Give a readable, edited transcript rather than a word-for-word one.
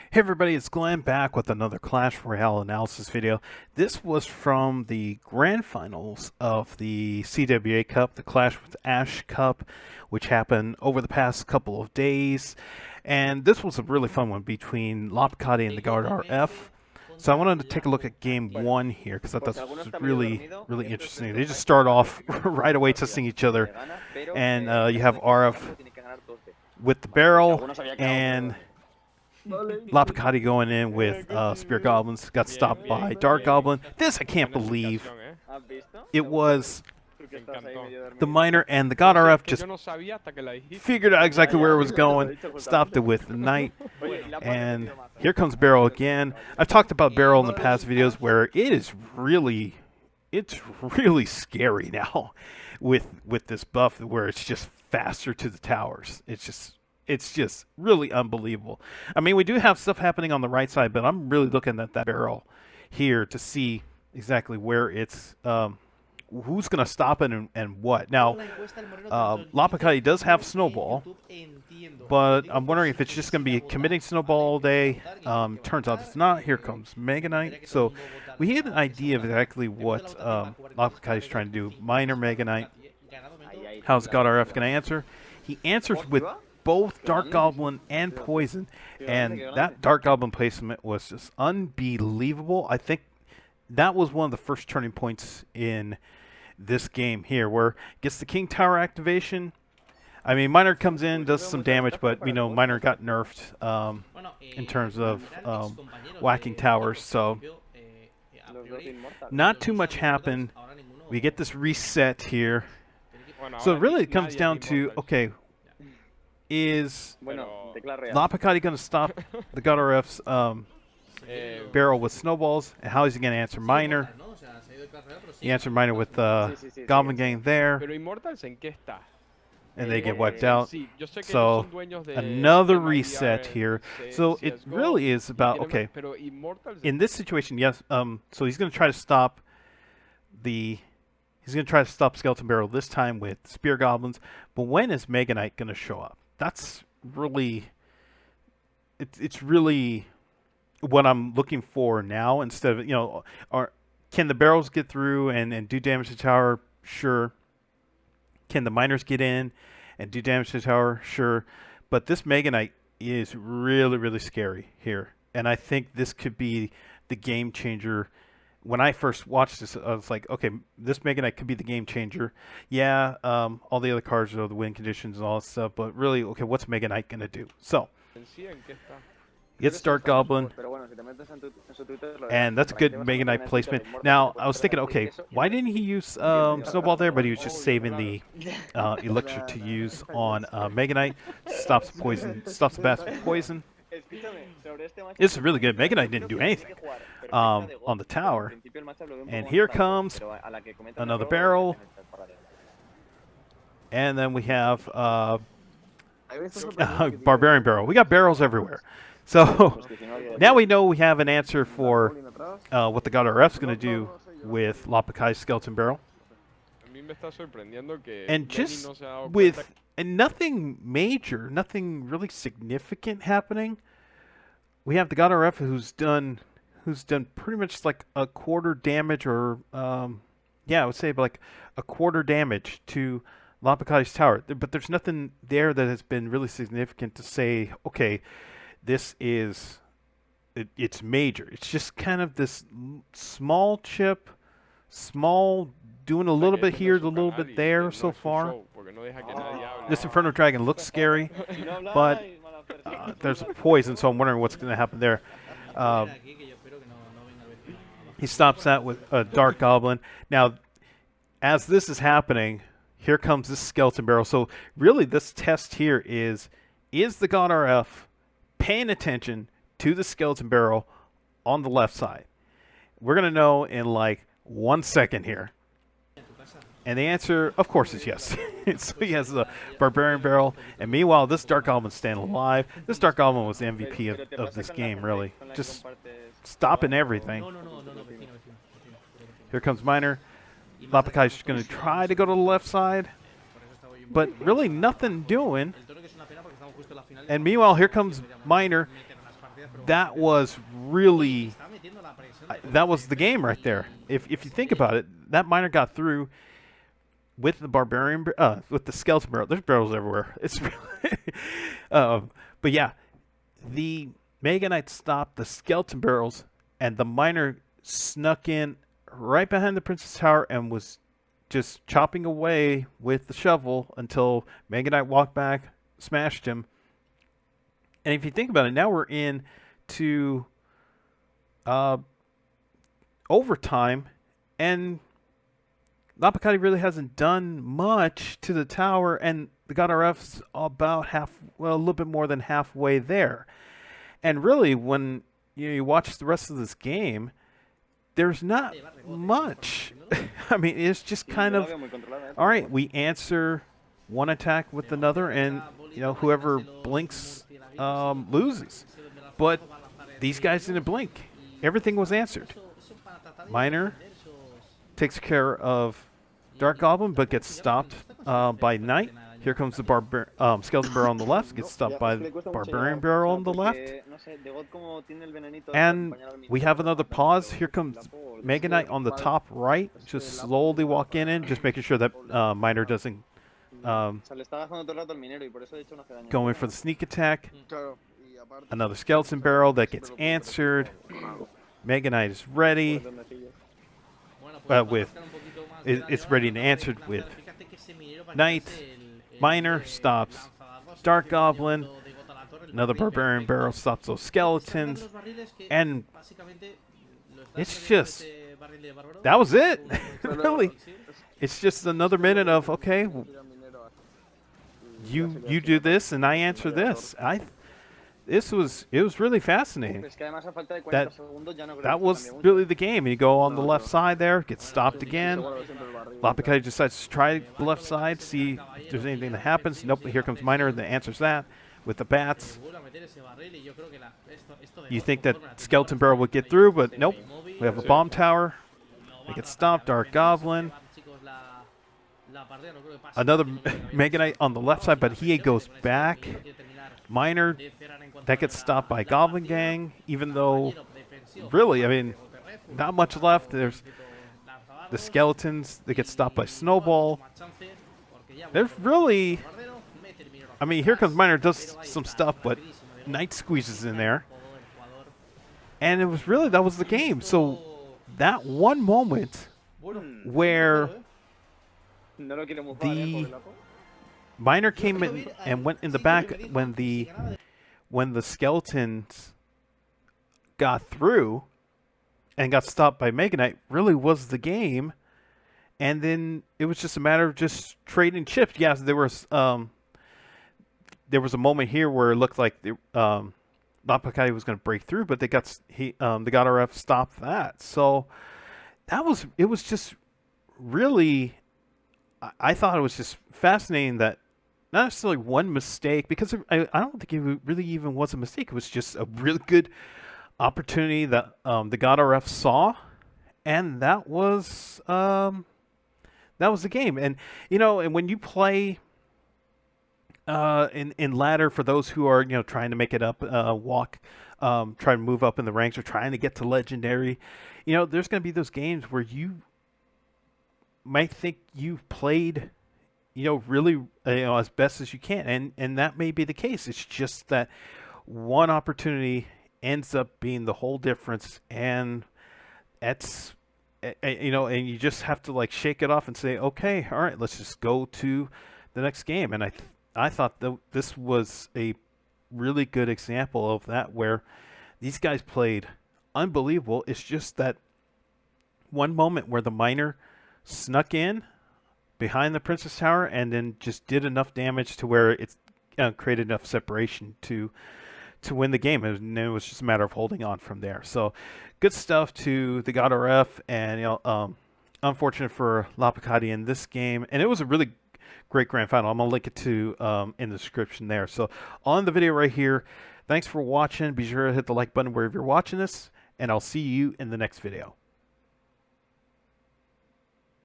Hey everybody, it's Glenn back with another Clash Royale analysis video. This was from the grand finals of the CWA Cup, the Clash with Ash Cup, which happened over the past couple of days. And this was a really fun one between lapokati and the Guard RF. So I wanted to take a look at game one here because I thought this was really interesting. They just start off right away testing each other. And you have RF with the barrel and lapokati going in with Spear Goblins, got stopped by Dark Goblin. This I can't believe. It was the Miner and the God RF just figured out exactly where it was going, stopped it with the Knight, and here comes Barrel again. I've talked about Barrel in the past videos where it's really scary now with this buff where it's just faster to the towers. It's just really unbelievable. I mean, we do have stuff happening on the right side, but I'm really looking at that barrel here to see exactly where it's, who's going to stop it and what. Now, lapokati does have Snowball, but I'm wondering if it's just going to be committing Snowball all day. Turns out it's not. Here comes Mega Knight. So we had an idea of exactly what lapokati is trying to do. Miner Mega Knight. How's God RF going to answer? He answers with both Dark Goblin and Poison, and that Dark Goblin placement was just unbelievable. I think that was one of the first turning points in this game here, where gets the King Tower activation. I mean, Miner comes in, does some damage, but we know Miner got nerfed in terms of whacking towers, so not too much happened. We get this reset here. So really it comes down to, okay, is lapokati going to stop the God RF's barrel with snowballs? And how is he going to answer Miner? He answered Miner with Goblin Gang there. And they get wiped out. So another reset here. So it really is about, okay, in this situation, yes, so he's going to try to stop Skeleton Barrel this time with Spear Goblins. But when is Mega Knight going to show up? That's really, it's really what I'm looking for now. Instead of, can the barrels get through and do damage to the tower? Sure. Can the miners get in and do damage to the tower? Sure. But this Mega Knight is really scary here. And I think this could be the game changer. When I first watched this, I was like, okay, this Mega Knight could be the game changer. Yeah, all the other cards are the win conditions and all that stuff, but really, okay, what's Mega Knight going to do? So, gets Dark Goblin, and that's a good Mega Knight placement. Now, I was thinking, okay, why didn't he use Snowball there, but he was just saving the Elixir to use on Mega Knight. Stops poison, stops the bats with poison. This is really good. Mega Knight didn't do anything on the tower. And here comes another barrel. And then we have Barbarian Barrel. We got barrels everywhere. So now we know we have an answer for what the God RF is going to do with lapokati's Skeleton Barrel. And just with nothing major, nothing really significant happening, we have the God RF who's done pretty much like a quarter damage, or yeah, I would say like a quarter damage to lapokati's tower. But there's nothing there that has been really significant to say, okay, this is it's major. It's just kind of this small chip, doing a little bit here, a little bit there so far. This Inferno Dragon looks scary, but there's a poison, so I'm wondering what's going to happen there. He stops that with a Dark Goblin. Now, as this is happening, here comes this Skeleton Barrel. So really this test here is the God RF paying attention to the Skeleton Barrel on the left side? We're going to know in like 1 second here. And the answer, of course, is yes. So he has the Barbarian Barrel. And meanwhile, this Dark Goblin's staying alive. This Dark Goblin was the MVP of this game, really. Just stopping everything. Here comes Miner. Lapokati's going to try to go to the left side. But really nothing doing. And meanwhile, here comes Miner. that was really, that was the game right there. If you think about it, that miner got through with the barbarian, with the skeleton barrel. There's barrels everywhere. It's really, but yeah, the Mega Knight stopped the skeleton barrels, and the miner snuck in right behind the Princess Tower and was just chopping away with the shovel until Mega Knight walked back, smashed him. And if you think about it, now we're in to overtime, and lapokati really hasn't done much to the tower, and the God RF's about a little bit more than halfway there. And really, when you watch the rest of this game, there's not much. I mean, it's just kind of, all right, we answer one attack with another, and whoever blinks loses. But these guys didn't blink. Everything was answered. Miner takes care of Dark Goblin, but gets stopped by Knight. Here comes the Skeleton Barrel on the left, gets stopped by the Barbarian Barrel on the left. And we have another pause. Here comes Mega Knight on the top right, just slowly walking in, just making sure that Miner doesn't go in for the sneak attack. Another Skeleton Barrel that gets answered. Mega Knight is ready. It's ready to answer with Knight. Miner stops Dark Goblin. Another Barbarian Barrel stops those skeletons. And it's just, that was it. Really. It's just another minute of, okay, you do this and I answer this. It was really fascinating. That was really the game. And you go on the left side there, get stopped again. lapokati decides to try the left side, see if there's anything that happens. Nope, here comes Miner that answers that with the bats. You think that Skeleton Barrel would get through, but nope. We have a bomb tower. They get stopped. Dark Goblin. Another Mega Knight on the left side, but he goes back. Miner, that gets stopped by Goblin Gang, even though, really, I mean, not much left. There's the skeletons that get stopped by Snowball. There's really, I mean, here comes Miner, does some stuff, but Knight squeezes in there. And it was really, that was the game. So that one moment where the Miner came in and went in the back when the skeletons got through and got stopped by Mega Knight really was the game. And then it was just a matter of just trading chips. Yes, there was a moment here where it looked like the lapokati was going to break through, but the God RF stopped that. So it was just really, I thought it was just fascinating that not necessarily one mistake, because I don't think it really even was a mistake. It was just a really good opportunity that the God RF saw, and that was the game. And and when you play in ladder, for those who are trying to make it up, trying to move up in the ranks or trying to get to legendary, there's going to be those games where you might think you've played really as best as you can, and that may be the case. It's just that one opportunity ends up being the whole difference, and that's and you just have to shake it off and say, okay, all right, let's just go to the next game. And I thought that this was a really good example of that, where these guys played unbelievable. It's just that one moment where the Miner snuck in behind the Princess Tower and then just did enough damage to where it's created enough separation to win the game, and it was just a matter of holding on from there. So good stuff to the God RF, and unfortunate for lapokati in this game, and it was a really great grand final. I'm gonna link it to in the description there. So on the video right here, thanks for watching. Be sure to hit the like button wherever you're watching this, and I'll see you in the next video.